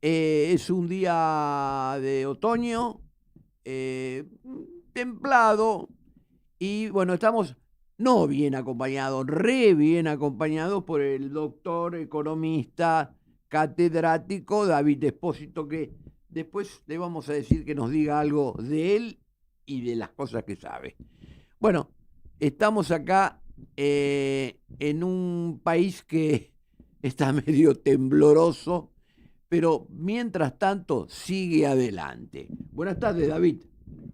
Es un día de otoño, eh, templado, y bueno, estamos no bien acompañados, re bien acompañados por el doctor economista catedrático David Espósito, que después le vamos a decir que nos diga algo de él y de las cosas que sabe. Bueno, estamos acá en un país que está medio tembloroso, pero mientras tanto sigue adelante. Buenas tardes, David.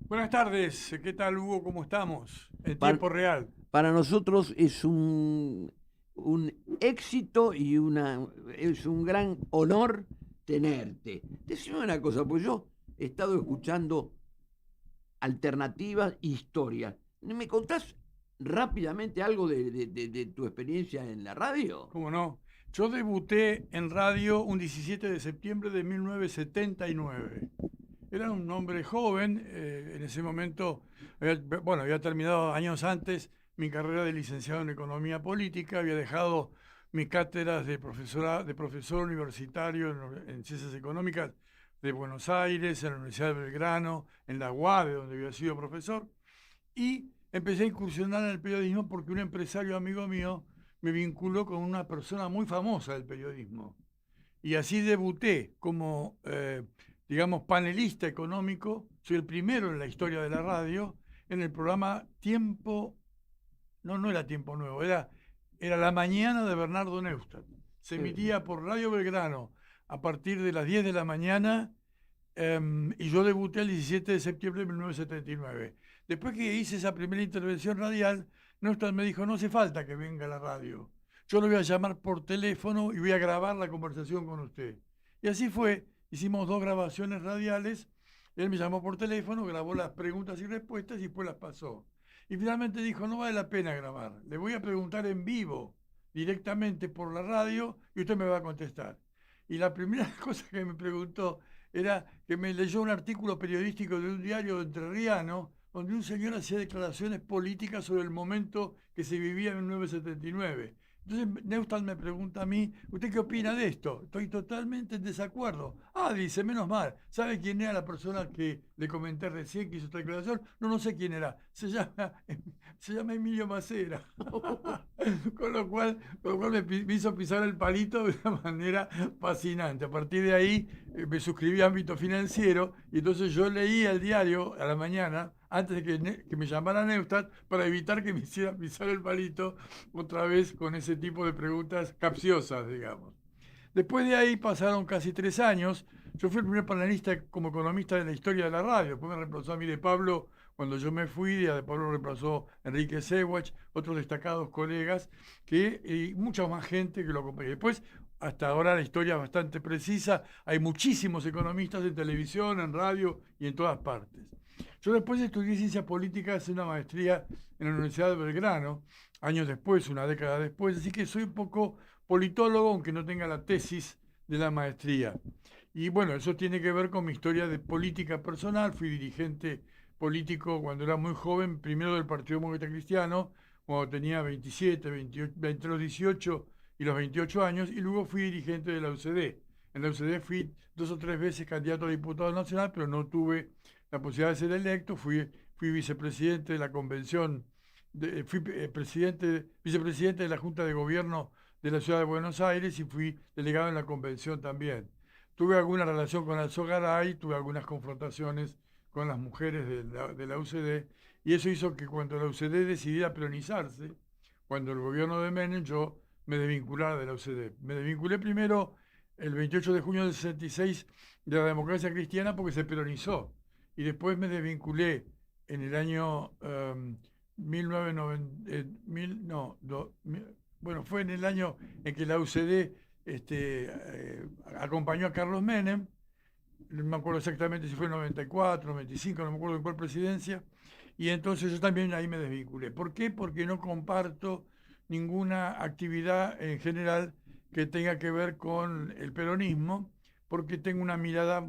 Buenas tardes, ¿qué tal Hugo? ¿Cómo estamos? En Para, tiempo real. para nosotros es un éxito y es un gran honor tenerte. Decime una cosa, pues yo he estado escuchando alternativas, historias. ¿Me contás rápidamente algo de tu experiencia en la radio? ¿Cómo no? Yo debuté en radio un 17 de septiembre de 1979. Era un hombre joven, en ese momento, había terminado años antes mi carrera de licenciado en Economía Política, había dejado mis cátedras de profesor universitario en Ciencias Económicas de Buenos Aires, en la Universidad de Belgrano, en la UADE, donde había sido profesor, y empecé a incursionar en el periodismo porque un empresario amigo mío me vinculó con una persona muy famosa del periodismo. Y así debuté como, digamos, panelista económico. Soy el primero en la historia de la radio en el programa Tiempo, no era Tiempo Nuevo, era La Mañana de Bernardo Neustadt. Se emitía por Radio Belgrano a partir de las 10 de la mañana, y yo debuté el 17 de septiembre de 1979. Después que hice esa primera intervención radial, Neustadt me dijo, no hace falta que venga a la radio. Yo lo voy a llamar por teléfono y voy a grabar la conversación con usted. Y así fue, hicimos 2 grabaciones radiales, él me llamó por teléfono, grabó las preguntas y respuestas y después las pasó. Y finalmente dijo, no vale la pena grabar, le voy a preguntar en vivo, directamente por la radio, y usted me va a contestar. Y la primera cosa que me preguntó era que me leyó un artículo periodístico de un diario entrerriano donde un señor hacía declaraciones políticas sobre el momento que se vivía en 1979. Entonces Neustadt me pregunta a mí, ¿usted qué opina de esto? Estoy totalmente en desacuerdo. Ah, dice, menos mal. ¿Sabe quién era la persona que le comenté recién que hizo esta declaración? No, no sé quién era. Se llama Emilio Macera. Con lo cual me hizo pisar el palito de una manera fascinante. A partir de ahí me suscribí a Ámbito Financiero y entonces yo leía el diario a la mañana antes de que me llamara Neustadt para evitar que me hiciera pisar el palito otra vez con ese tipo de preguntas capciosas, digamos. Después de ahí pasaron casi 3 años. Yo fui el primer panelista como economista de la historia de la radio. Después me reemplazó a mí de Pablo cuando yo me fui. De Pablo reemplazó Enrique Sewach, otros destacados colegas, y mucha más gente que lo acompañó. Después, hasta ahora la historia es bastante precisa. Hay muchísimos economistas en televisión, en radio y en todas partes. Yo después estudié ciencia política, hice una maestría en la Universidad de Belgrano, años después, una década después, así que soy un poco politólogo, aunque no tenga la tesis de la maestría. Y bueno, eso tiene que ver con mi historia de política personal. Fui dirigente político cuando era muy joven, primero del Partido Demócrata Cristiano, cuando tenía 27, 28, entre los 18 y los 28 años, y luego fui dirigente de la UCD. En la UCD fui 2 o 3 veces candidato a diputado nacional, pero no tuve la posibilidad de ser electo. Fui vicepresidente de la convención, fui vicepresidente de la Junta de Gobierno de la ciudad de Buenos Aires y fui delegado en la convención también. Tuve alguna relación con Alzogaray, tuve algunas confrontaciones con las mujeres de la UCD, y eso hizo que cuando la UCD decidiera peronizarse, cuando el gobierno de Menem, yo me desvinculara de la UCD. Me desvinculé primero el 28 de junio del 66 de la democracia cristiana porque se peronizó, y después me desvinculé en el año 1990, no, bueno, fue en el año en que la UCD acompañó a Carlos Menem. No me acuerdo exactamente si fue en 94, 95, no me acuerdo en cuál presidencia, y entonces yo también ahí me desvinculé. ¿Por qué? Porque no comparto ninguna actividad en general que tenga que ver con el peronismo, porque tengo una mirada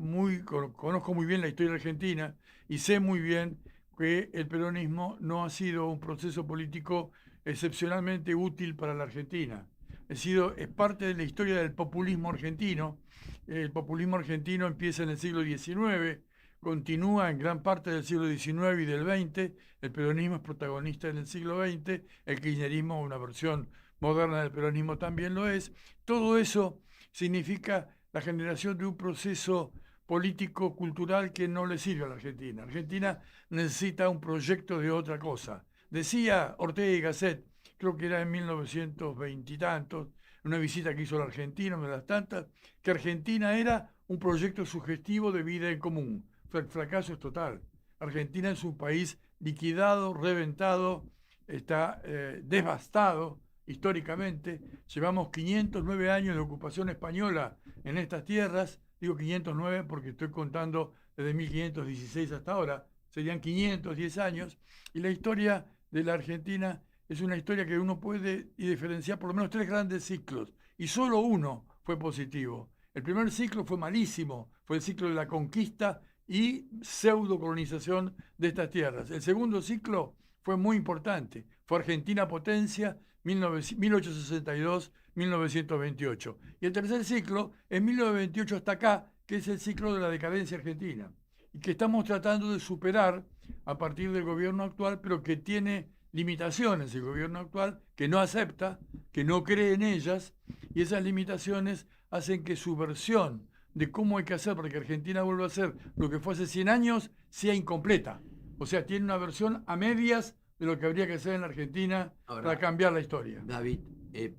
conozco muy bien la historia argentina y sé muy bien que el peronismo no ha sido un proceso político excepcionalmente útil para la Argentina. Es parte de la historia del populismo argentino, El populismo argentino empieza en el siglo XIX, continúa en gran parte del siglo XIX y del XX, el peronismo es protagonista en el siglo XX, el kirchnerismo, una versión moderna del peronismo, también lo es. Todo eso significa la generación de un proceso político, cultural que no le sirve a la Argentina. Argentina necesita un proyecto de otra cosa. Decía Ortega y Gasset, creo que era en 1920 y tantos, una visita que hizo el argentino, una de las tantas, que Argentina era un proyecto sugestivo de vida en común. El fracaso es total. Argentina es un país liquidado, reventado, está devastado históricamente. Llevamos 509 años de ocupación española en estas tierras. Digo 509 porque estoy contando desde 1516 hasta ahora. Serían 510 años. Y la historia de la Argentina es una historia que uno puede diferenciar por lo menos 3 grandes ciclos. Y solo uno fue positivo. El primer ciclo fue malísimo. Fue el ciclo de la conquista y pseudo-colonización de estas tierras. El segundo ciclo fue muy importante. Fue Argentina potencia, 1862-1928. Y el tercer ciclo, en 1928 hasta acá, que es el ciclo de la decadencia argentina. Y que estamos tratando de superar a partir del gobierno actual, pero que tiene limitaciones el gobierno actual, que no acepta, que no cree en ellas, y esas limitaciones hacen que su versión de cómo hay que hacer para que Argentina vuelva a ser lo que fue hace 100 años sea incompleta. O sea, tiene una versión a medias de lo que habría que hacer en la Argentina para cambiar la historia. David,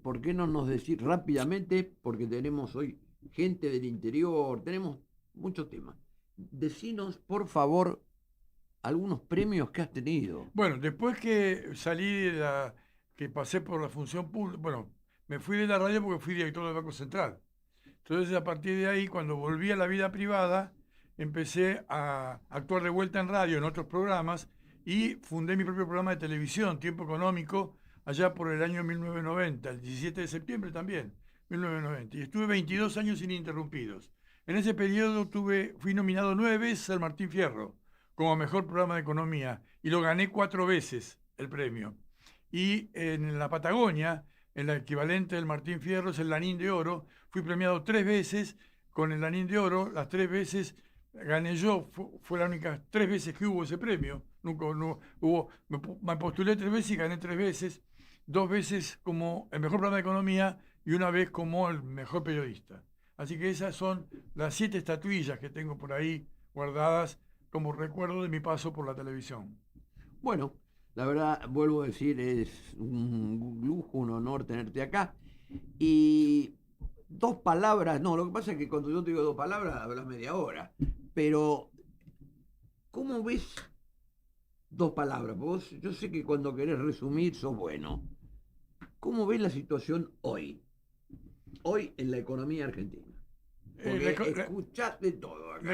¿por qué no nos decís rápidamente, porque tenemos hoy gente del interior, tenemos muchos temas? Decinos, por favor, algunos premios que has tenido. Bueno, después que salí que pasé por la función pública, bueno, me fui de la radio porque fui director del Banco Central. Entonces, a partir de ahí, cuando volví a la vida privada, empecé a actuar de vuelta en radio, en otros programas, y fundé mi propio programa de televisión, Tiempo Económico, allá por el año 1990, el 17 de septiembre también, 1990. Y estuve 22 años ininterrumpidos. En ese periodo fui nominado 9 veces al Martín Fierro como mejor programa de economía, y lo gané 4 veces el premio. Y en la Patagonia, el equivalente del Martín Fierro es el Lanín de Oro, fui premiado 3 veces con el Lanín de Oro, las 3 veces gané yo, fue la única 3 veces que hubo ese premio, nunca no hubo, me postulé 3 veces y gané 3 veces, 2 veces como el mejor programa de economía y 1 vez como el mejor periodista. Así que esas son las 7 estatuillas que tengo por ahí guardadas como recuerdo de mi paso por la televisión. Bueno, la verdad, vuelvo a decir, es un lujo, un honor tenerte acá. Y 2 palabras, no, lo que pasa es que cuando yo te digo 2 palabras, hablas media hora. Pero, ¿cómo ves 2 palabras? Vos, yo sé que cuando querés resumir sos bueno. ¿Cómo ves la situación hoy? Hoy en la economía argentina. Porque escuchaste todo acá. La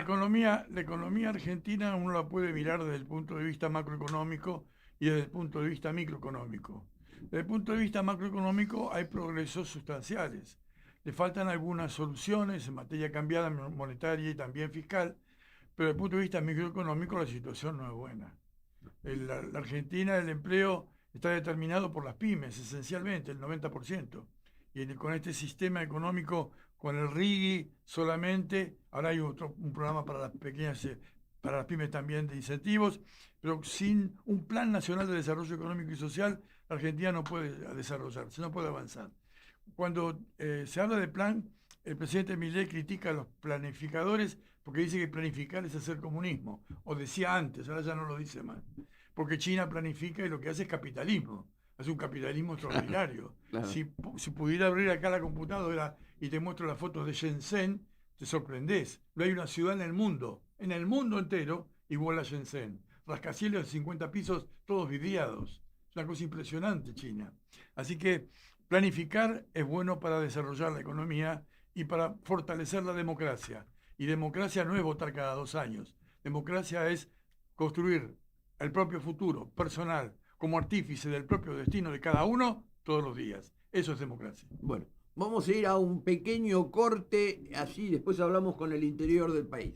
economía argentina uno la puede mirar desde el punto de vista macroeconómico y desde el punto de vista microeconómico. Desde el punto de vista macroeconómico hay progresos sustanciales. Le faltan algunas soluciones en materia cambiada monetaria y también fiscal, pero desde el punto de vista microeconómico la situación no es buena. La Argentina, el empleo está determinado por las pymes, esencialmente, el 90%. Y con este sistema económico, con el RIGI solamente, ahora hay un programa para las pequeñas, para las pymes también de incentivos, pero sin un plan nacional de desarrollo económico y social, la Argentina no puede desarrollarse, no puede avanzar. Cuando se habla de plan, el presidente Milei critica a los planificadores porque dice que planificar es hacer comunismo, o decía antes, ahora ya no lo dice más, porque China planifica y lo que hace es capitalismo. Es un capitalismo extraordinario. Claro. Si pudiera abrir acá la computadora y te muestro las fotos de Shenzhen, te sorprendés. No hay una ciudad en el mundo entero, igual a Shenzhen. Rascacielos de 50 pisos, todos vidriados. Es una cosa impresionante China. Así que planificar es bueno para desarrollar la economía y para fortalecer la democracia. Y democracia no es votar cada 2 años. Democracia es construir el propio futuro personal, como artífice del propio destino de cada uno todos los días. Eso es democracia. Bueno, vamos a ir a un pequeño corte, así después hablamos con el interior del país.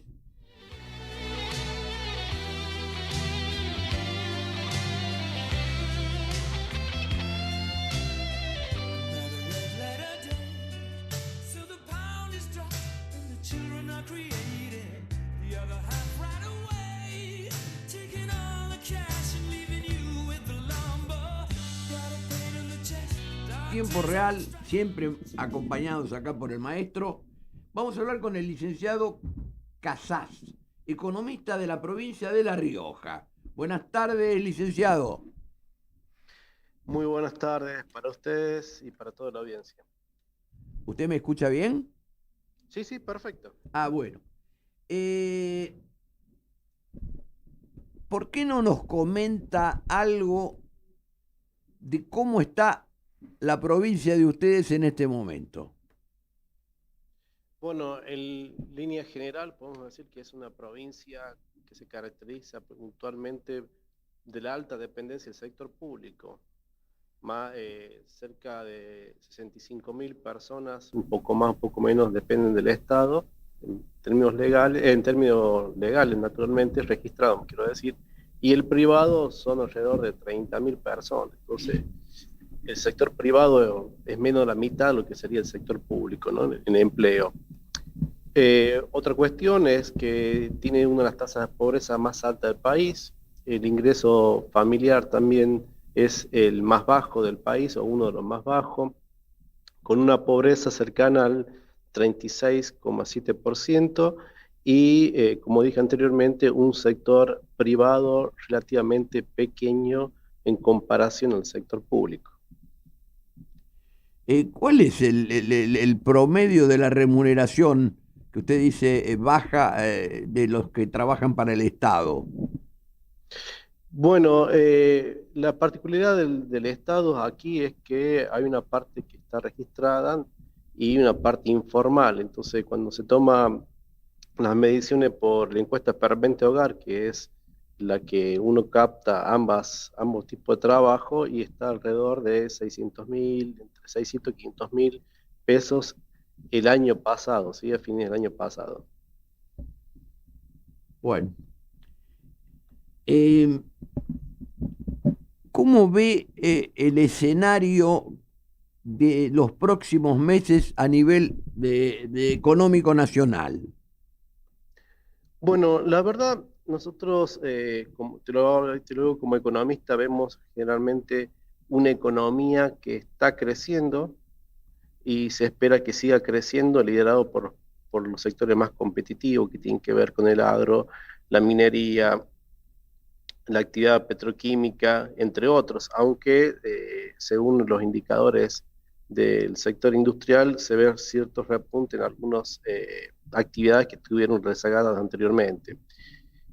tiempo real, siempre acompañados acá por el maestro. Vamos a hablar con el licenciado Casás, economista de la provincia de La Rioja. Buenas tardes, licenciado. Muy buenas tardes para ustedes y para toda la audiencia. ¿Usted me escucha bien? Sí, perfecto. Ah, bueno. ¿Por qué no nos comenta algo de cómo está la provincia de ustedes en este momento? Bueno, en línea general podemos decir que es una provincia que se caracteriza puntualmente de la alta dependencia del sector público. Cerca de 65.000 personas, un poco más, un poco menos, dependen del Estado, en términos legales, naturalmente, registrados, quiero decir, y el privado son alrededor de 30.000 personas. Entonces, el sector privado es menos de la mitad de lo que sería el sector público, ¿no?, en empleo. Otra cuestión es que tiene una de las tasas de pobreza más altas del país. El ingreso familiar también es el más bajo del país, o uno de los más bajos, con una pobreza cercana al 36,7% y, como dije anteriormente, un sector privado relativamente pequeño en comparación al sector público. ¿Cuál es el promedio de la remuneración que usted dice baja de los que trabajan para el Estado? Bueno, la particularidad del Estado aquí es que hay una parte que está registrada y una parte informal. Entonces, cuando se toman las mediciones por la encuesta Permanente Hogar, que es la que uno capta ambos tipos de trabajo, y está alrededor de 600.000, entre 600 y 500.000 pesos el año pasado, ¿sí? A fines del año pasado. Bueno. ¿Cómo ve el escenario de los próximos meses a nivel de económico nacional? Bueno, la verdad, nosotros, como te lo digo como economista, vemos generalmente una economía que está creciendo y se espera que siga creciendo, liderado por los sectores más competitivos que tienen que ver con el agro, la minería, la actividad petroquímica, entre otros, aunque según los indicadores del sector industrial se ve ciertos repuntes en algunas actividades que estuvieron rezagadas anteriormente.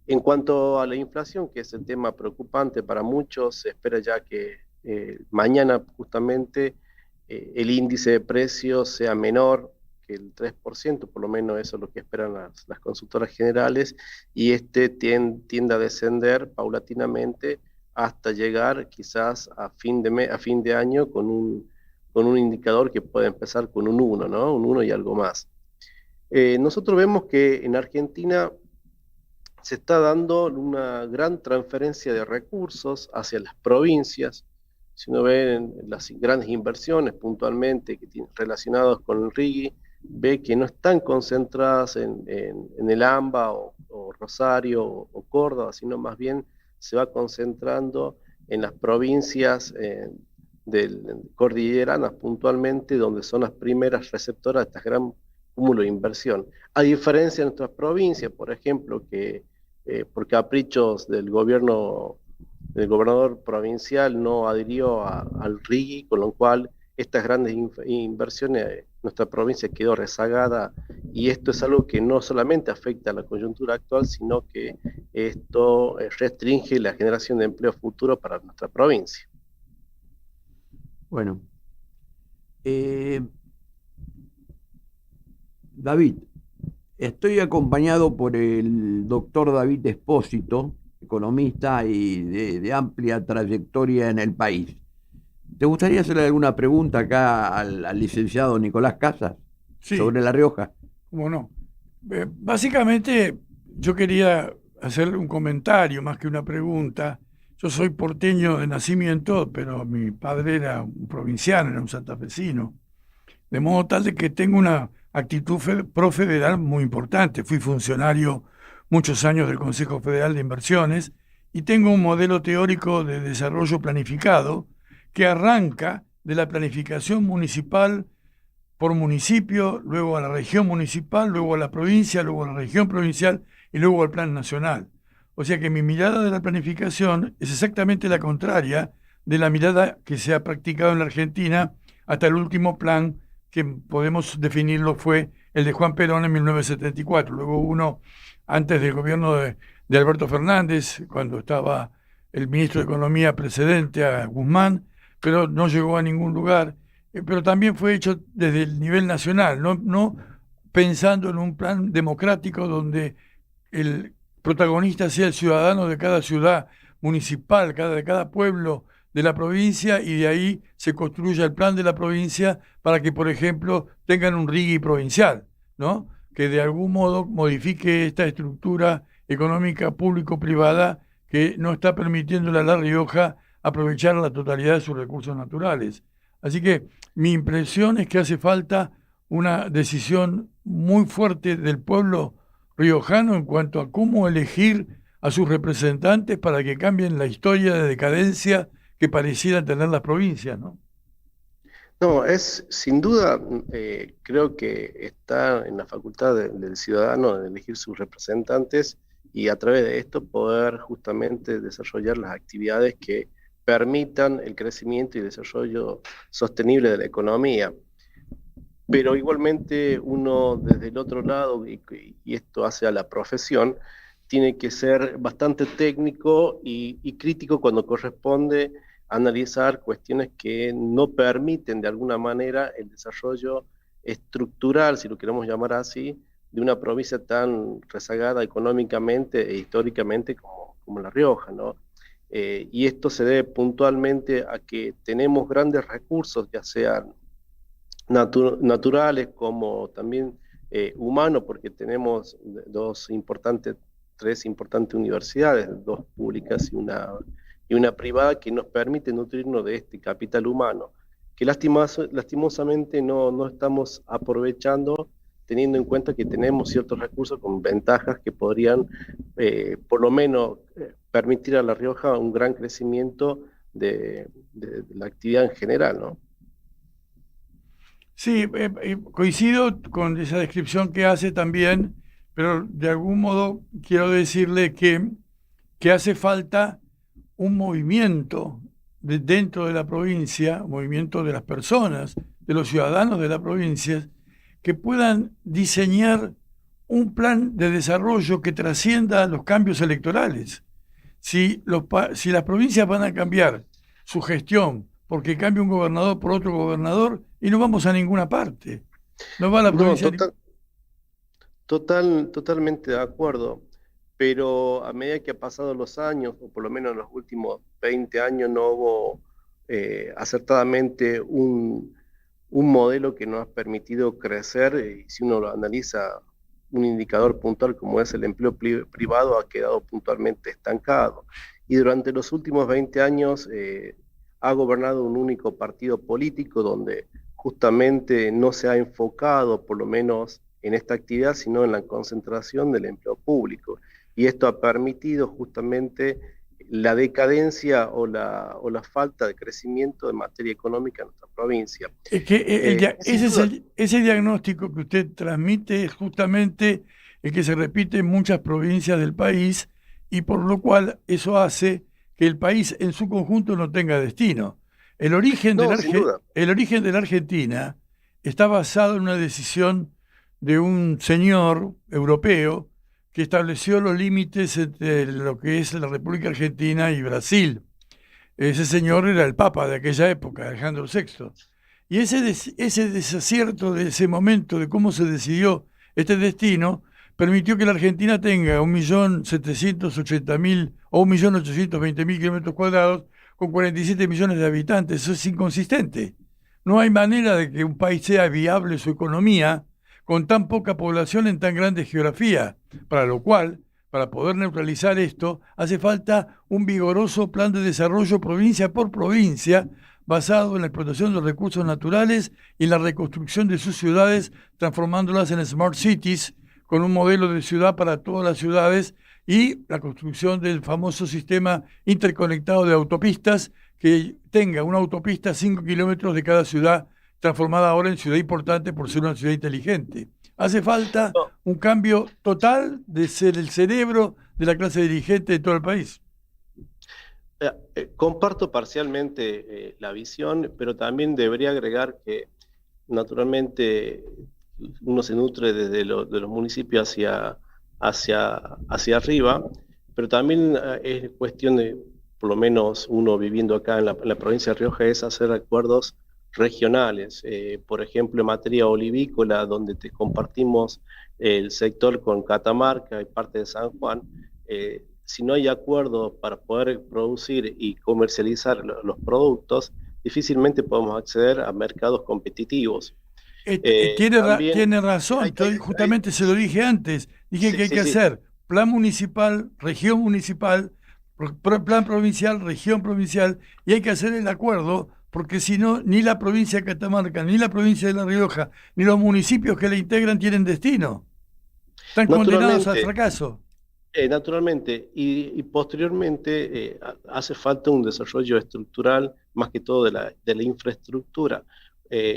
En cuanto a la inflación, que es el tema preocupante para muchos, se espera ya que mañana justamente el índice de precios sea menor que el 3%, por lo menos eso es lo que esperan las consultoras generales, y tiende a descender paulatinamente hasta llegar quizás a fin de año con un indicador que puede empezar con un 1, ¿no? Un 1 y algo más. Nosotros vemos que en Argentina se está dando una gran transferencia de recursos hacia las provincias. Si uno ve en las grandes inversiones puntualmente que tienen relacionadas con el RIGI, ve que no están concentradas en el AMBA o Rosario o Córdoba, sino más bien se va concentrando en las provincias cordilleranas puntualmente, donde son las primeras receptoras de este gran cúmulo de inversión. A diferencia de nuestras provincias, por ejemplo, que por caprichos del gobernador provincial no adhirió al RIGI, con lo cual estas grandes inversiones, nuestra provincia quedó rezagada, y esto es algo que no solamente afecta a la coyuntura actual, sino que esto restringe la generación de empleo futuro para nuestra provincia. Bueno, David, estoy acompañado por el doctor David Espósito, economista y de amplia trayectoria en el país. ¿Te gustaría hacerle alguna pregunta acá al licenciado Nicolás Casas sobre La Rioja? ¿Cómo no? Básicamente yo quería hacerle un comentario más que una pregunta. Yo soy porteño de nacimiento, pero mi padre era un provinciano, era un santafesino. De modo tal de que tengo una actitud profederal muy importante. Fui funcionario muchos años del Consejo Federal de Inversiones y tengo un modelo teórico de desarrollo planificado que arranca de la planificación municipal por municipio, luego a la región municipal, luego a la provincia, luego a la región provincial y luego al plan nacional. O sea que mi mirada de la planificación es exactamente la contraria de la mirada que se ha practicado en la Argentina hasta el último plan que podemos definirlo fue el de Juan Perón en 1974. Luego uno antes del gobierno de Alberto Fernández, cuando estaba el ministro de Economía precedente a Guzmán, pero no llegó a ningún lugar. Pero también fue hecho desde el nivel nacional, no pensando en un plan democrático donde el protagonista sea el ciudadano de cada ciudad municipal, de cada pueblo de la provincia, y de ahí se construya el plan de la provincia para que, por ejemplo, tengan un RIGI provincial, ¿no? Que de algún modo modifique esta estructura económica público-privada que no está permitiéndole a La Rioja aprovechar la totalidad de sus recursos naturales. Así que mi impresión es que hace falta una decisión muy fuerte del pueblo riojano en cuanto a cómo elegir a sus representantes para que cambien la historia de decadencia que parecieran tener las provincias, ¿no? No, es sin duda, creo que está en la facultad del ciudadano de elegir sus representantes y a través de esto poder justamente desarrollar las actividades que permitan el crecimiento y desarrollo sostenible de la economía. Pero igualmente uno desde el otro lado, y esto hace a la profesión, tiene que ser bastante técnico y crítico cuando corresponde analizar cuestiones que no permiten de alguna manera el desarrollo estructural, si lo queremos llamar así, de una provincia tan rezagada económicamente e históricamente como La Rioja, ¿no? Y esto se debe puntualmente a que tenemos grandes recursos, ya sean naturales como también humanos, porque tenemos tres importantes universidades, dos públicas y una privada, que nos permite nutrirnos de este capital humano, que lastimosamente no estamos aprovechando, teniendo en cuenta que tenemos ciertos recursos con ventajas que podrían, por lo menos, permitir a La Rioja un gran crecimiento de la actividad en general, ¿no? Sí, coincido con esa descripción que hace también, pero de algún modo quiero decirle que hace falta un movimiento dentro de la provincia, un movimiento de las personas, de los ciudadanos de la provincia, que puedan diseñar un plan de desarrollo que trascienda los cambios electorales. Si las provincias van a cambiar su gestión porque cambia un gobernador por otro gobernador, y no vamos a ninguna parte. No va a la provincia. Totalmente de acuerdo, pero a medida que han pasado los años, o por lo menos en los últimos 20 años, no hubo acertadamente un modelo que nos ha permitido crecer, y si uno lo analiza, un indicador puntual como es el empleo privado ha quedado puntualmente estancado. Y durante los últimos 20 años ha gobernado un único partido político donde justamente no se ha enfocado, por lo menos en esta actividad, sino en la concentración del empleo público. Y esto ha permitido justamente la decadencia o la falta de crecimiento en materia económica en nuestra provincia. Es que ese diagnóstico que usted transmite es justamente el que se repite en muchas provincias del país, y por lo cual eso hace que el país en su conjunto no tenga destino. El origen de la Argentina está basado en una decisión de un señor europeo que estableció los límites entre lo que es la República Argentina y Brasil. Ese señor era el Papa de aquella época, Alejandro VI. Y ese desacierto de ese momento de cómo se decidió este destino permitió que la Argentina tenga 1.780.000 o 1.820.000 kilómetros cuadrados con 47 millones de habitantes. Eso es inconsistente. No hay manera de que un país sea viable su economía con tan poca población en tan grande geografía, para lo cual, para poder neutralizar esto, hace falta un vigoroso plan de desarrollo provincia por provincia, basado en la explotación de los recursos naturales y en la reconstrucción de sus ciudades, transformándolas en smart cities, con un modelo de ciudad para todas las ciudades, y la construcción del famoso sistema interconectado de autopistas que tenga una autopista a 5 kilómetros de cada ciudad, transformada ahora en ciudad importante por ser una ciudad inteligente. Hace falta No, un cambio total de ser el cerebro de la clase dirigente de todo el país. comparto parcialmente la visión, pero también debería agregar que naturalmente uno se nutre desde de los municipios hacia arriba, pero también es cuestión de, por lo menos uno viviendo acá en la provincia de Rioja, es hacer acuerdos regionales. Por ejemplo, en materia olivícola, donde te compartimos el sector con Catamarca y parte de San Juan, si no hay acuerdo para poder producir y comercializar los productos, difícilmente podemos acceder a mercados competitivos. También Tiene razón, justamente se lo dije antes, dije que hay que hacer plan municipal, región municipal, plan provincial, región provincial, y hay que hacer el acuerdo, porque si no, ni la provincia de Catamarca, ni la provincia de La Rioja, ni los municipios que la integran tienen destino. Están condenados al fracaso. Naturalmente, y posteriormente hace falta un desarrollo estructural, más que todo de la infraestructura.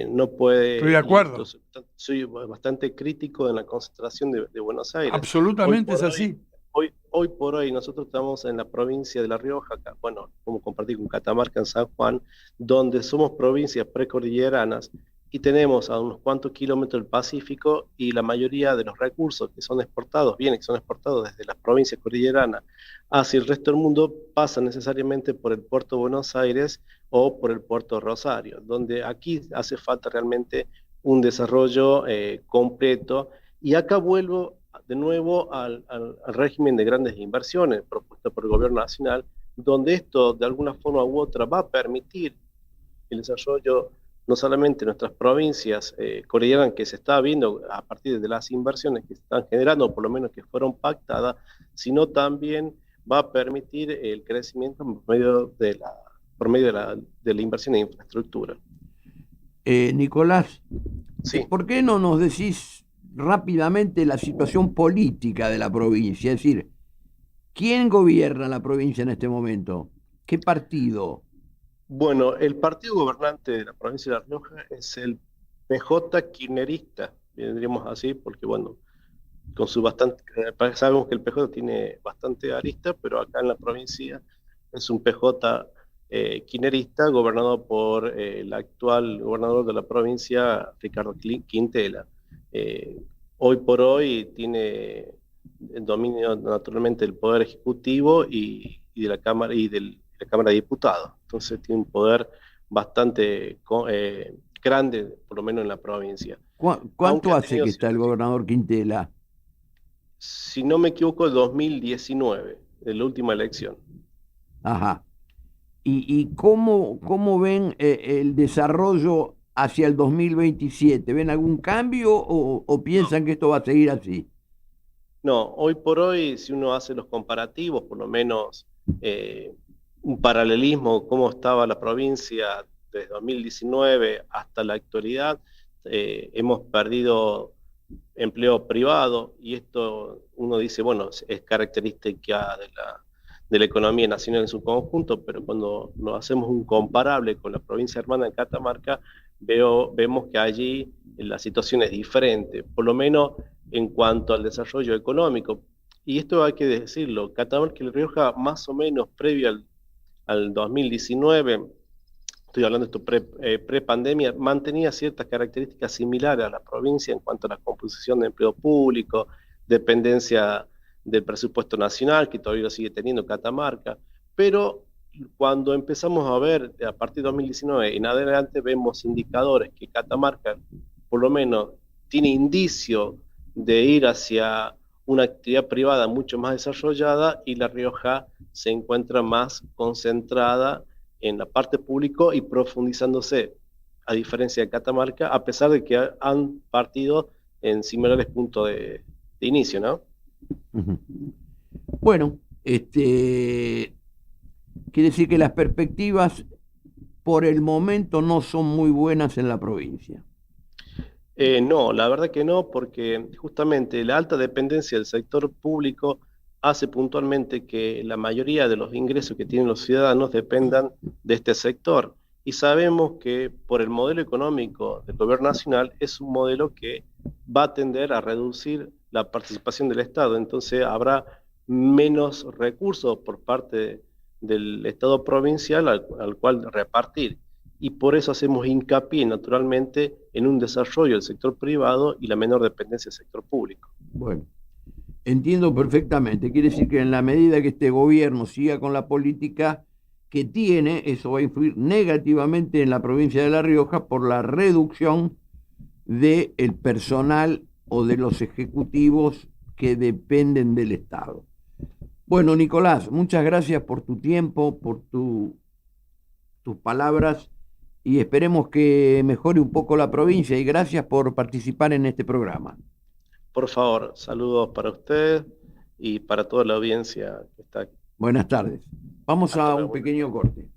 No puede. Estoy de acuerdo. Soy bastante crítico en la concentración de Buenos Aires. Absolutamente es así. Hoy por hoy nosotros estamos en la provincia de La Rioja, bueno, como compartir con Catamarca en San Juan, donde somos provincias precordilleranas y tenemos a unos cuantos kilómetros del Pacífico y la mayoría de los recursos que son exportados, bienes que son exportados desde las provincias cordilleranas hacia el resto del mundo, pasan necesariamente por el puerto de Buenos Aires o por el puerto de Rosario, donde aquí hace falta realmente un desarrollo completo. Y acá vuelvo de nuevo al régimen de grandes inversiones propuesto por el gobierno nacional, donde esto de alguna forma u otra va a permitir el desarrollo no solamente en nuestras provincias cordilleranas, que se está viendo a partir de las inversiones que se están generando, o por lo menos que fueron pactadas, sino también va a permitir el crecimiento por medio de la inversión en infraestructura. Nicolás, Sí. ¿por qué no nos decís rápidamente la situación política de la provincia? Es decir, ¿quién gobierna la provincia en este momento? ¿Qué partido? Bueno, el partido gobernante de la provincia de La Rioja es el PJ kirchnerista, diríamos así, porque bueno, con su bastante, sabemos que el PJ tiene bastante arista, pero acá en la provincia es un PJ kirchnerista gobernado por el actual gobernador de la provincia, Ricardo Quintela. Hoy por hoy tiene el dominio naturalmente del Poder Ejecutivo y de la Cámara la Cámara de Diputados. Entonces tiene un poder bastante grande, por lo menos en la provincia. ¿Cuánto hace que está el gobernador Quintela? Si no me equivoco, el 2019, de la última elección. Ajá. ¿Y cómo ven el desarrollo hacia el 2027? ¿Ven algún cambio o piensan que esto va a seguir así? No, hoy por hoy, si uno hace los comparativos, por lo menos un paralelismo, cómo estaba la provincia desde 2019 hasta la actualidad, hemos perdido empleo privado y esto uno dice, bueno, es característica de la economía nacional en su conjunto, pero cuando nos hacemos un comparable con la provincia hermana de Catamarca, vemos que allí la situación es diferente, por lo menos en cuanto al desarrollo económico. Y esto hay que decirlo, Catamarca y La Rioja más o menos previo al 2019, estoy hablando de esto pre-pandemia, mantenía ciertas características similares a la provincia en cuanto a la composición de empleo público, dependencia del presupuesto nacional, que todavía lo sigue teniendo Catamarca, pero cuando empezamos a ver, a partir de 2019 en adelante, vemos indicadores que Catamarca, por lo menos, tiene indicio de ir hacia una actividad privada mucho más desarrollada y La Rioja se encuentra más concentrada en la parte pública y profundizándose, a diferencia de Catamarca, a pesar de que han partido en similares puntos de inicio, ¿no? Bueno, quiere decir que las perspectivas por el momento no son muy buenas en la provincia. No, la verdad que no, porque justamente la alta dependencia del sector público hace puntualmente que la mayoría de los ingresos que tienen los ciudadanos dependan de este sector. Y sabemos que por el modelo económico del gobierno nacional es un modelo que va a tender a reducir la participación del Estado. Entonces habrá menos recursos por parte del Estado provincial al cual repartir. Y por eso hacemos hincapié naturalmente en un desarrollo del sector privado y la menor dependencia del sector público. Bueno, entiendo perfectamente. Quiere decir que en la medida que este gobierno siga con la política que tiene, eso va a influir negativamente en la provincia de La Rioja por la reducción del personal o de los ejecutivos que dependen del Estado. Bueno, Nicolás, muchas gracias por tu tiempo, por tus palabras, y esperemos que mejore un poco la provincia, y gracias por participar en este programa. Por favor, saludos para usted y para toda la audiencia que está aquí. Buenas tardes. Vamos a un pequeño corte.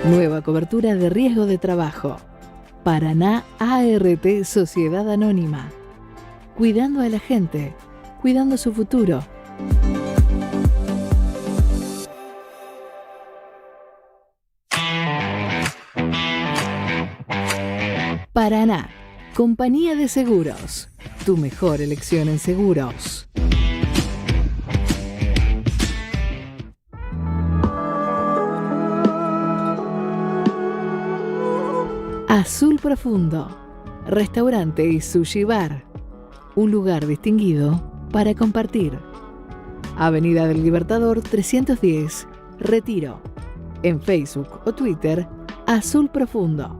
Nueva cobertura de riesgo de trabajo. Paraná ART Sociedad Anónima. Cuidando a la gente, cuidando su futuro. Paraná, compañía de seguros. Tu mejor elección en seguros. Azul Profundo, restaurante y sushi bar. Un lugar distinguido para compartir. Avenida del Libertador 310, Retiro. En Facebook o Twitter, Azul Profundo.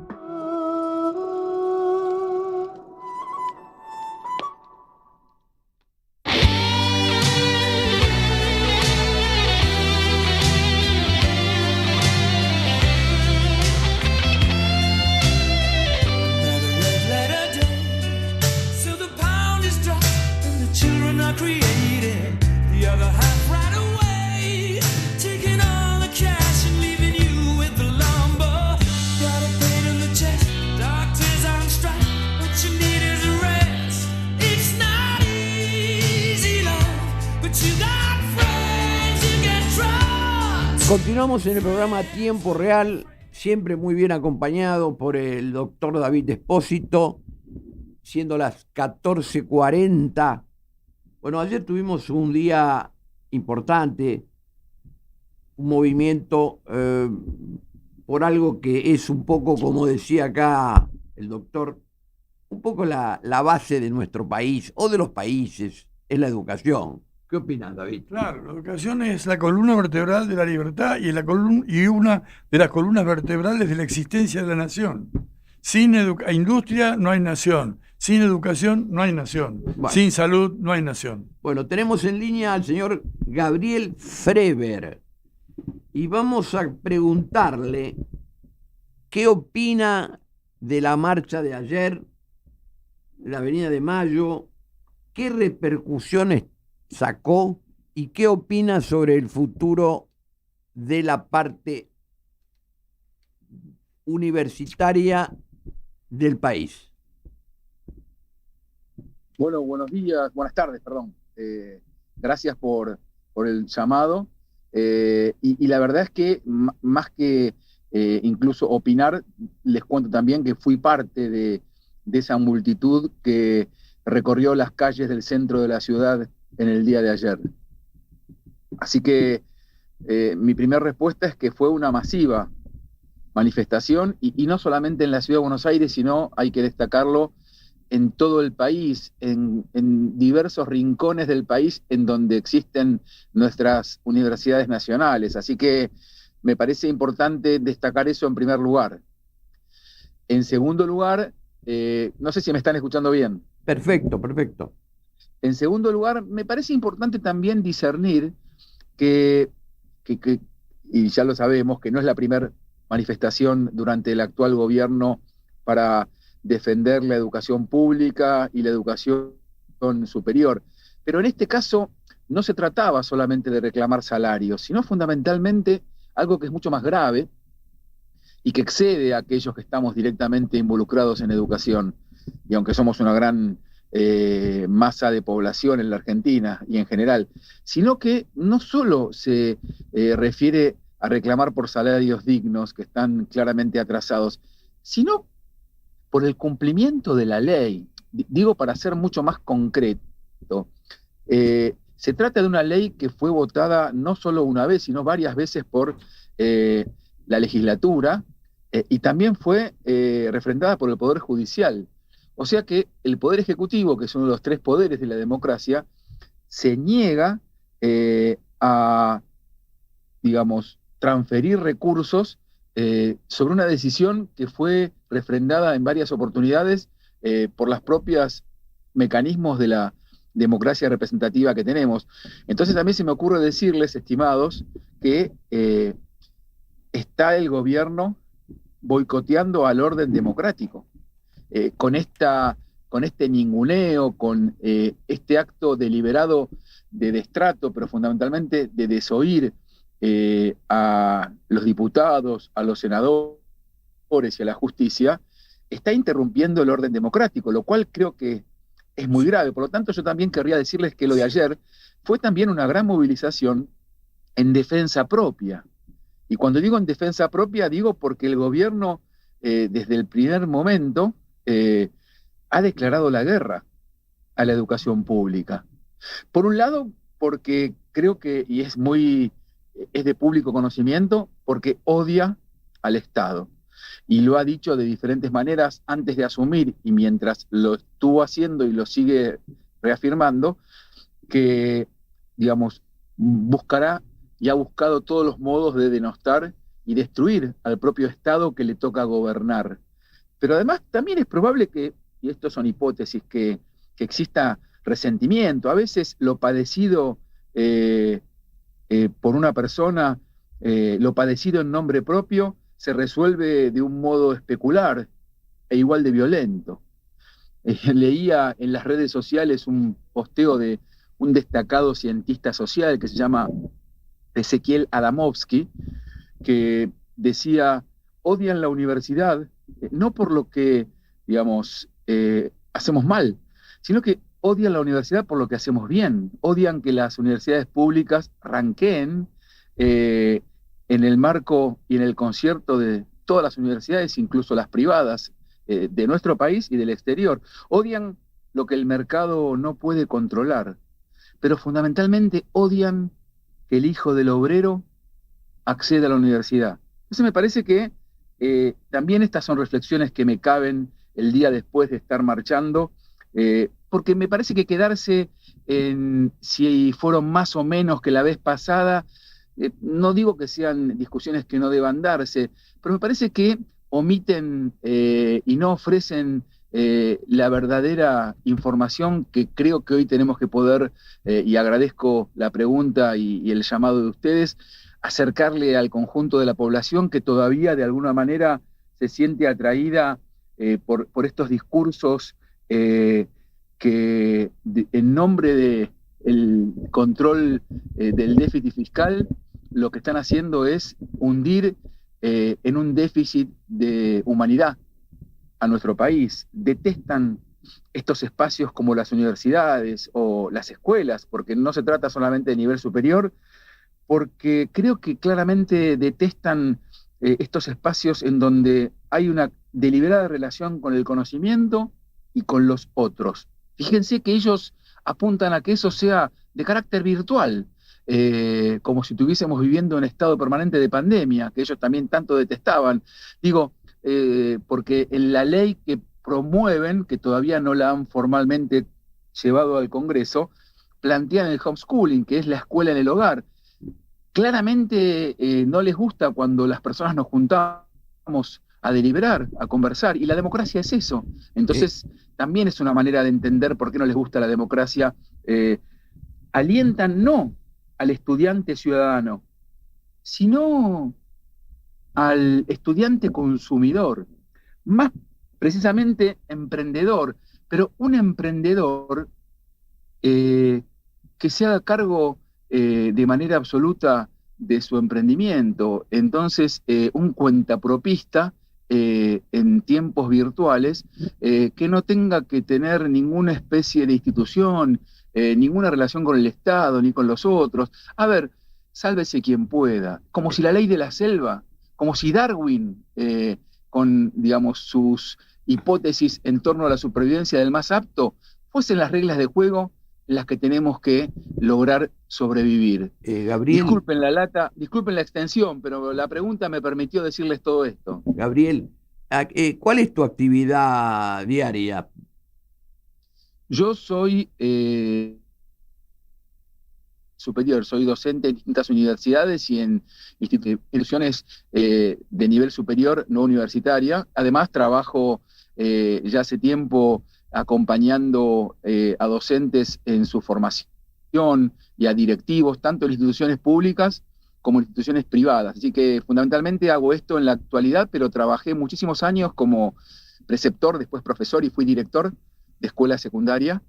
Continuamos en el programa Tiempo Real, siempre muy bien acompañado por el doctor David Espósito, siendo las 14:40. Bueno, ayer tuvimos un día importante, un movimiento por algo que es un poco, como decía acá el doctor, un poco la base de nuestro país o de los países, es la educación. ¿Qué opinas, David? Claro, la educación es la columna vertebral de la libertad y una de las columnas vertebrales de la existencia de la nación. Sin industria no hay nación. Sin educación no hay nación. Bueno. Sin salud no hay nación. Bueno, tenemos en línea al señor Gabriel Freber y vamos a preguntarle qué opina de la marcha de ayer, la Avenida de Mayo, qué repercusiones sacó y qué opina sobre el futuro de la parte universitaria del país. Bueno, buenas tardes, perdón. Gracias por el llamado. Y la verdad es que más que incluso opinar, les cuento también que fui parte de esa multitud que recorrió las calles del centro de la ciudad en el día de ayer. Así que mi primera respuesta es que fue una masiva manifestación y no solamente en la ciudad de Buenos Aires, sino, hay que destacarlo, en todo el país, en diversos rincones del país en donde existen nuestras universidades nacionales. Así que me parece importante destacar eso en primer lugar. En segundo lugar, no sé si me están escuchando bien. Perfecto, perfecto. En segundo lugar, me parece importante también discernir que, y ya lo sabemos, que no es la primera manifestación durante el actual gobierno para defender la educación pública y la educación superior. Pero en este caso no se trataba solamente de reclamar salarios, sino fundamentalmente algo que es mucho más grave, y que excede a aquellos que estamos directamente involucrados en educación. Y aunque somos una gran masa de población en la Argentina y en general, sino que no solo se refiere a reclamar por salarios dignos que están claramente atrasados, sino por el cumplimiento de la ley. Digo, para ser mucho más concreto, se trata de una ley que fue votada no solo una vez, sino varias veces por la legislatura, y también fue refrendada por el Poder Judicial. O sea que el Poder Ejecutivo, que es uno de los 3 poderes de la democracia, se niega a, digamos, transferir recursos sobre una decisión que fue refrendada en varias oportunidades por los propios mecanismos de la democracia representativa que tenemos. Entonces a mí se me ocurre decirles, estimados, que está el gobierno boicoteando al orden democrático. Con este ninguneo, con este acto deliberado de destrato, pero fundamentalmente de desoír a los diputados, a los senadores y a la justicia, está interrumpiendo el orden democrático, lo cual creo que es muy grave. Por lo tanto, yo también querría decirles que lo de ayer fue también una gran movilización en defensa propia. Y cuando digo en defensa propia, digo porque el gobierno, desde el primer momento, ha declarado la guerra a la educación pública. Por un lado, porque creo que, y es de público conocimiento, porque odia al Estado. Y lo ha dicho de diferentes maneras antes de asumir, y mientras lo estuvo haciendo y lo sigue reafirmando, que, digamos, buscará y ha buscado todos los modos de denostar y destruir al propio Estado que le toca gobernar. Pero además también es probable que, y esto son hipótesis, que exista resentimiento. A veces lo padecido por una persona, lo padecido en nombre propio, se resuelve de un modo especular e igual de violento. Leía en las redes sociales un posteo de un destacado cientista social que se llama Ezequiel Adamovsky, que decía: odian la universidad no por lo que, digamos, hacemos mal, sino que odian la universidad por lo que hacemos bien. Odian que las universidades públicas ranqueen en el marco y en el concierto de todas las universidades, incluso las privadas de nuestro país y del exterior. Odian lo que el mercado no puede controlar, pero fundamentalmente odian que el hijo del obrero acceda a la universidad. Entonces me parece que también estas son reflexiones que me caben el día después de estar marchando, porque me parece que quedarse en si fueron más o menos que la vez pasada, no digo que sean discusiones que no deban darse, pero me parece que omiten y no ofrecen la verdadera información que creo que hoy tenemos que poder, y agradezco la pregunta y el llamado de ustedes, acercarle al conjunto de la población que todavía de alguna manera se siente atraída por estos discursos que en nombre del control del déficit fiscal lo que están haciendo es hundir en un déficit de humanidad a nuestro país. Detestan estos espacios como las universidades o las escuelas, porque no se trata solamente de nivel superior, porque creo que claramente detestan estos espacios en donde hay una deliberada relación con el conocimiento y con los otros. Fíjense que ellos apuntan a que eso sea de carácter virtual, como si estuviésemos viviendo en estado permanente de pandemia, que ellos también tanto detestaban. Digo, porque en la ley que promueven, que todavía no la han formalmente llevado al Congreso, plantean el homeschooling, que es la escuela en el hogar. Claramente no les gusta cuando las personas nos juntamos a deliberar, a conversar, y la democracia es eso. Entonces, también es una manera de entender por qué no les gusta la democracia. Alientan no al estudiante ciudadano, sino al estudiante consumidor, más precisamente emprendedor, pero un emprendedor que se haga cargo de manera absoluta de su emprendimiento. Entonces, un cuentapropista en tiempos virtuales que no tenga que tener ninguna especie de institución, ninguna relación con el Estado ni con los otros. A ver, sálvese quien pueda, como si la ley de la selva, como si Darwin, con, digamos, sus hipótesis en torno a la supervivencia del más apto, fuesen las reglas de juego las que tenemos que lograr sobrevivir. Gabriel, Disculpen la extensión, pero la pregunta me permitió decirles todo esto. Gabriel, ¿cuál es tu actividad diaria? Yo soy superior, soy docente en distintas universidades y en instituciones de nivel superior no universitaria. Además, trabajo ya hace tiempo acompañando a docentes en su formación y a directivos, tanto en instituciones públicas como en instituciones privadas. Así que fundamentalmente hago esto en la actualidad, pero trabajé muchísimos años como preceptor, después profesor y fui director de escuela secundaria.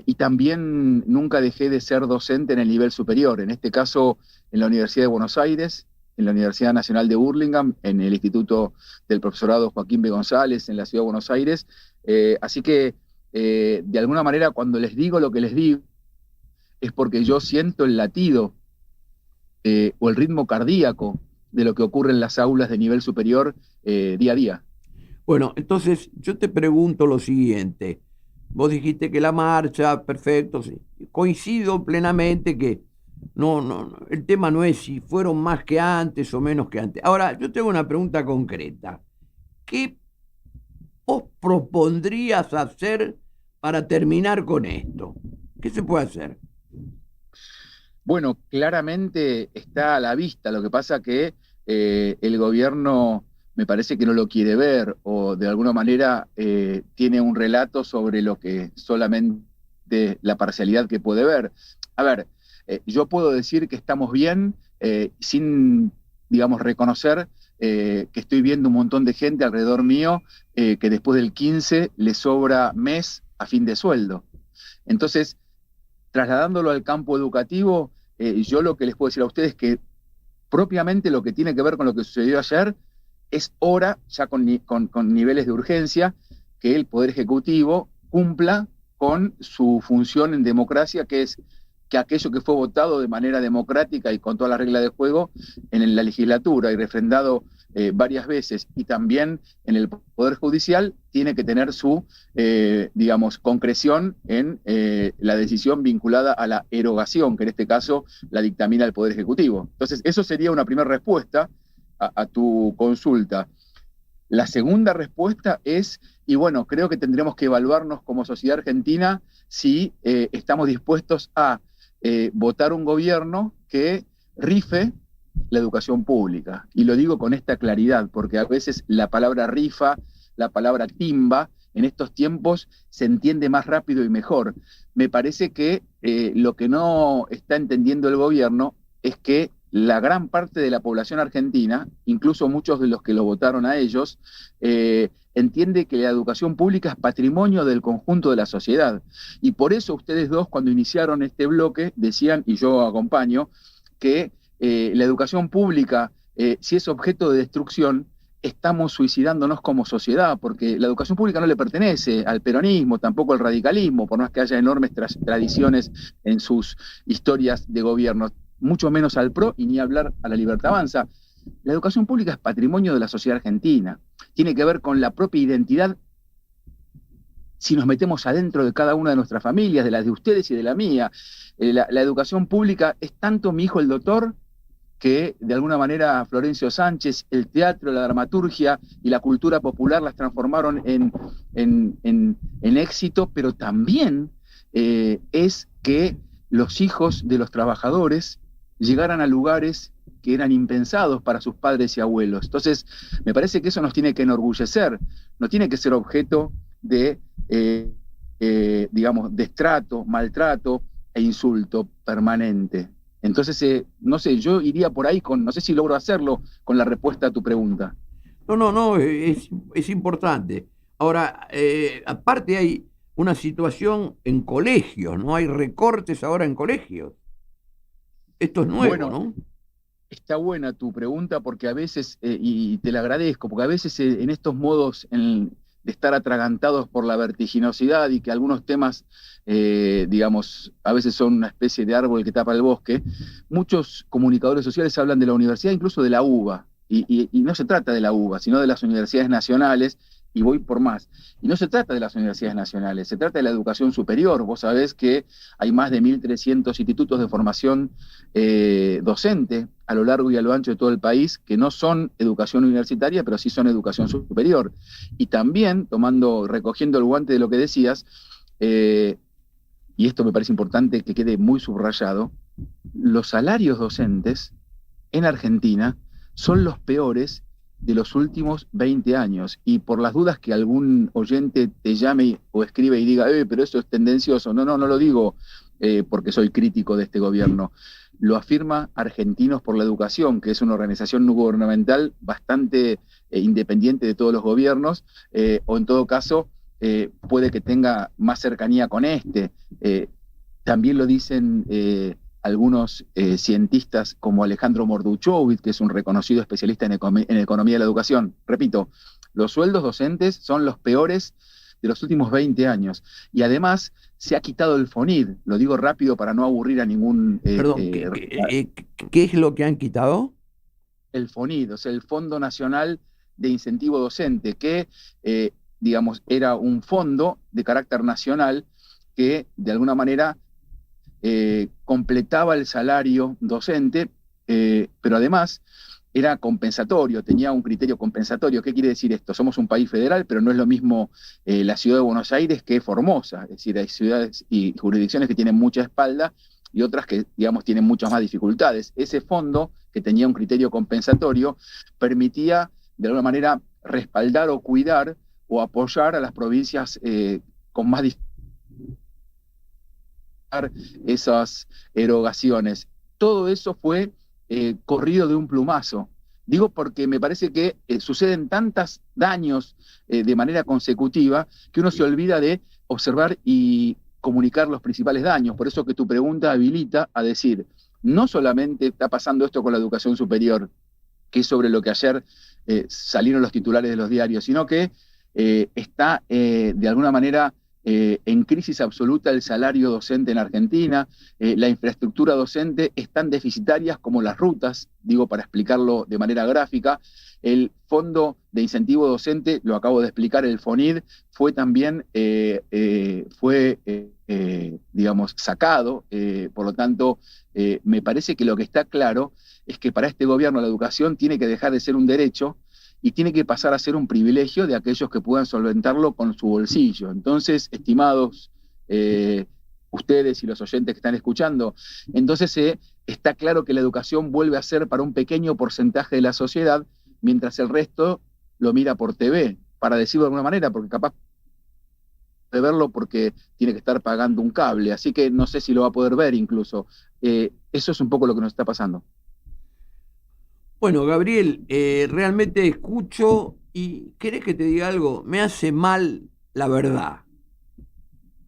Y también nunca dejé de ser docente en el nivel superior, en este caso en la Universidad de Buenos Aires, en la Universidad Nacional de Burlingame, en el Instituto del Profesorado Joaquín B. González, en la Ciudad de Buenos Aires. Así que, de alguna manera, cuando les digo lo que les digo, es porque yo siento el latido o el ritmo cardíaco de lo que ocurre en las aulas de nivel superior día a día. Bueno, entonces yo te pregunto lo siguiente. Vos dijiste que la marcha, perfecto, sí. Coincido plenamente que no, el tema no es si fueron más que antes o menos que antes. Ahora, yo tengo una pregunta concreta. ¿Qué vos propondrías hacer para terminar con esto? ¿Qué se puede hacer? Bueno, claramente está a la vista. Lo que pasa que el gobierno me parece que no lo quiere ver o de alguna manera tiene un relato sobre lo que solamente la parcialidad que puede ver. A ver, yo puedo decir que estamos bien sin, digamos, reconocer que estoy viendo un montón de gente alrededor mío que después del 15 le sobra mes a fin de sueldo. Entonces, trasladándolo al campo educativo, yo lo que les puedo decir a ustedes es que propiamente lo que tiene que ver con lo que sucedió ayer es hora, ya con niveles de urgencia, que el Poder Ejecutivo cumpla con su función en democracia, que es que aquello que fue votado de manera democrática y con todas las reglas de juego en la legislatura y refrendado varias veces, y también en el Poder Judicial, tiene que tener su, digamos, concreción en la decisión vinculada a la erogación, que en este caso la dictamina el Poder Ejecutivo. Entonces, eso sería una primera respuesta a tu consulta. La segunda respuesta es, y bueno, creo que tendremos que evaluarnos como sociedad argentina si estamos dispuestos a votar un gobierno que rife la educación pública. Y lo digo con esta claridad, porque a veces la palabra rifa, la palabra timba, en estos tiempos se entiende más rápido y mejor. Me parece que lo que no está entendiendo el gobierno es que la gran parte de la población argentina, incluso muchos de los que lo votaron a ellos, entiende que la educación pública es patrimonio del conjunto de la sociedad. Y por eso ustedes dos, cuando iniciaron este bloque, decían, y yo acompaño, que la educación pública, si es objeto de destrucción, estamos suicidándonos como sociedad, porque la educación pública no le pertenece al peronismo, tampoco al radicalismo, por más que haya enormes tradiciones en sus historias de gobierno, mucho menos al PRO y ni hablar a la Libertad Avanza. La educación pública es patrimonio de la sociedad argentina, tiene que ver con la propia identidad. Si nos metemos adentro de cada una de nuestras familias, de las de ustedes y de la mía, la educación pública es tanto mi hijo el doctor, que de alguna manera Florencio Sánchez, el teatro, la dramaturgia y la cultura popular las transformaron en éxito, pero también es que los hijos de los trabajadores llegaran a lugares que eran impensados para sus padres y abuelos. Entonces, me parece que eso nos tiene que enorgullecer, no tiene que ser objeto de, digamos, destrato, maltrato e insulto permanente. Entonces, no sé, yo iría por ahí no sé si logro hacerlo con la respuesta a tu pregunta. No, es importante. Ahora, aparte hay una situación en colegios, ¿no? Hay recortes ahora en colegios. Esto es nuevo, Bueno, ¿no? Está buena tu pregunta porque a veces, y te la agradezco, porque a veces en estos modos de estar atragantados por la vertiginosidad y que algunos temas, digamos, a veces son una especie de árbol que tapa el bosque, muchos comunicadores sociales hablan de la universidad, incluso de la UBA, y no se trata de la UBA, sino de las universidades nacionales, y voy por más. Y no se trata de las universidades nacionales, se trata de la educación superior. Vos sabés que hay más de 1.300 institutos de formación docente a lo largo y a lo ancho de todo el país, que no son educación universitaria, pero sí son educación superior. Y también, recogiendo el guante de lo que decías, y esto me parece importante que quede muy subrayado, los salarios docentes en Argentina son los peores de los últimos 20 años. Y por las dudas que algún oyente te llame o escribe y diga, pero eso es tendencioso. No lo digo porque soy crítico de este gobierno. Lo afirma Argentinos por la Educación, que es una organización no gubernamental bastante independiente de todos los gobiernos, o en todo caso puede que tenga más cercanía con este. También lo dicen algunos cientistas como Alejandro Morduchowicz, que es un reconocido especialista en economía de la educación. Repito, los sueldos docentes son los peores de los últimos 20 años. Y además se ha quitado el FONID. Lo digo rápido para no aburrir a ningún... Perdón, ¿qué es lo que han quitado? El FONID, o sea, el Fondo Nacional de Incentivo Docente, que, digamos, era un fondo de carácter nacional que, de alguna manera, completaba el salario docente, pero además era compensatorio, tenía un criterio compensatorio. ¿Qué quiere decir esto? Somos un país federal, pero no es lo mismo la ciudad de Buenos Aires que Formosa. Es decir, hay ciudades y jurisdicciones que tienen mucha espalda y otras que, digamos, tienen muchas más dificultades. Ese fondo, que tenía un criterio compensatorio, permitía, de alguna manera, respaldar o cuidar o apoyar a las provincias con más dificultades esas erogaciones. Todo eso fue corrido de un plumazo. Digo porque me parece que suceden tantos daños de manera consecutiva que uno se olvida de observar y comunicar los principales daños. Por eso que tu pregunta habilita a decir, no solamente está pasando esto con la educación superior, que es sobre lo que ayer salieron los titulares de los diarios, sino que está de alguna manera en crisis absoluta el salario docente en Argentina, la infraestructura docente es tan deficitaria como las rutas, digo para explicarlo de manera gráfica. El Fondo de Incentivo Docente, lo acabo de explicar, el FONID, fue también, digamos, sacado, por lo tanto, me parece que lo que está claro es que para este gobierno la educación tiene que dejar de ser un derecho y tiene que pasar a ser un privilegio de aquellos que puedan solventarlo con su bolsillo. Entonces, estimados ustedes y los oyentes que están escuchando, entonces está claro que la educación vuelve a ser para un pequeño porcentaje de la sociedad, mientras el resto lo mira por TV, para decirlo de alguna manera, porque capaz de verlo porque tiene que estar pagando un cable, así que no sé si lo va a poder ver incluso. Eso es un poco lo que nos está pasando. Bueno, Gabriel, realmente escucho y ¿querés que te diga algo? Me hace mal la verdad.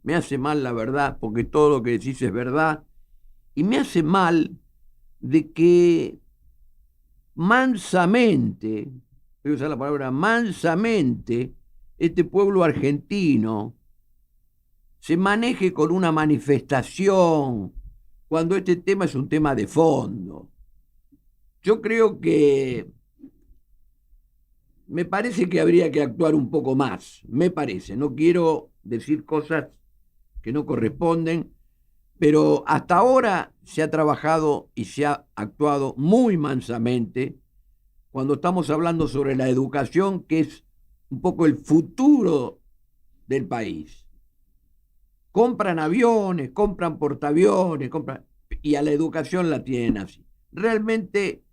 Me hace mal la verdad porque todo lo que decís es verdad. Y me hace mal de que mansamente, voy a usar la palabra mansamente, este pueblo argentino se maneje con una manifestación cuando este tema es un tema de fondo. Yo creo que me parece que habría que actuar un poco más, me parece. No quiero decir cosas que no corresponden, pero hasta ahora se ha trabajado y se ha actuado muy mansamente cuando estamos hablando sobre la educación, que es un poco el futuro del país. Compran aviones, compran portaaviones, y a la educación la tienen así. Realmente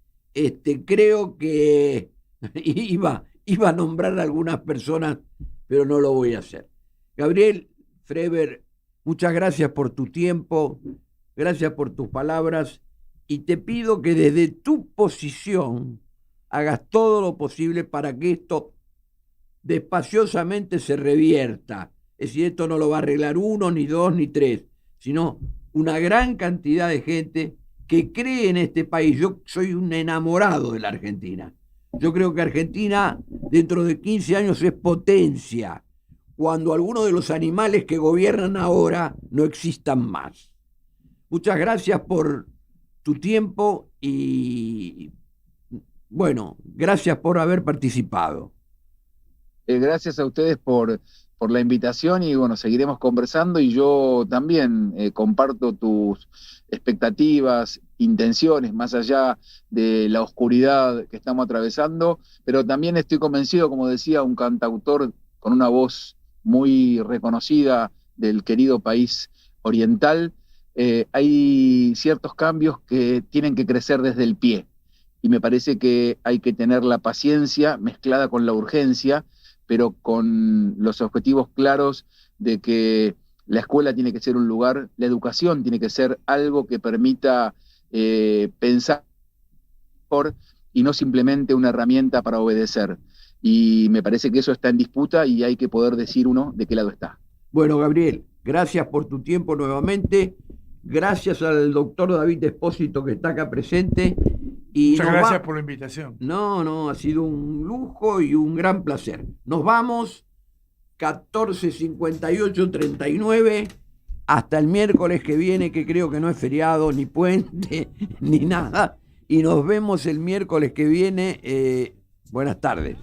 creo que iba a nombrar a algunas personas, pero no lo voy a hacer. Gabriel Freber, muchas gracias por tu tiempo, gracias por tus palabras, y te pido que desde tu posición hagas todo lo posible para que esto despaciosamente se revierta. Es decir, esto no lo va a arreglar uno, ni dos, ni tres, sino una gran cantidad de gente que cree en este país. Yo soy un enamorado de la Argentina. Yo creo que Argentina dentro de 15 años es potencia, cuando algunos de los animales que gobiernan ahora no existan más. Muchas gracias por tu tiempo y, bueno, gracias por haber participado. Gracias a ustedes por la invitación y bueno, seguiremos conversando y yo también comparto tus expectativas, intenciones, más allá de la oscuridad que estamos atravesando, pero también estoy convencido, como decía, un cantautor con una voz muy reconocida del querido país oriental, hay ciertos cambios que tienen que crecer desde el pie y me parece que hay que tener la paciencia mezclada con la urgencia, pero con los objetivos claros de que la escuela tiene que ser un lugar, la educación tiene que ser algo que permita pensar mejor y no simplemente una herramienta para obedecer. Y me parece que eso está en disputa y hay que poder decir uno de qué lado está. Bueno, Gabriel, gracias por tu tiempo nuevamente. Gracias al doctor David Espósito que está acá presente. Y muchas gracias por la invitación. No, ha sido un lujo y un gran placer. Nos vamos 14:58:39 hasta el miércoles que viene, que creo que no es feriado, ni puente, ni nada. Y nos vemos el miércoles que viene. Buenas tardes.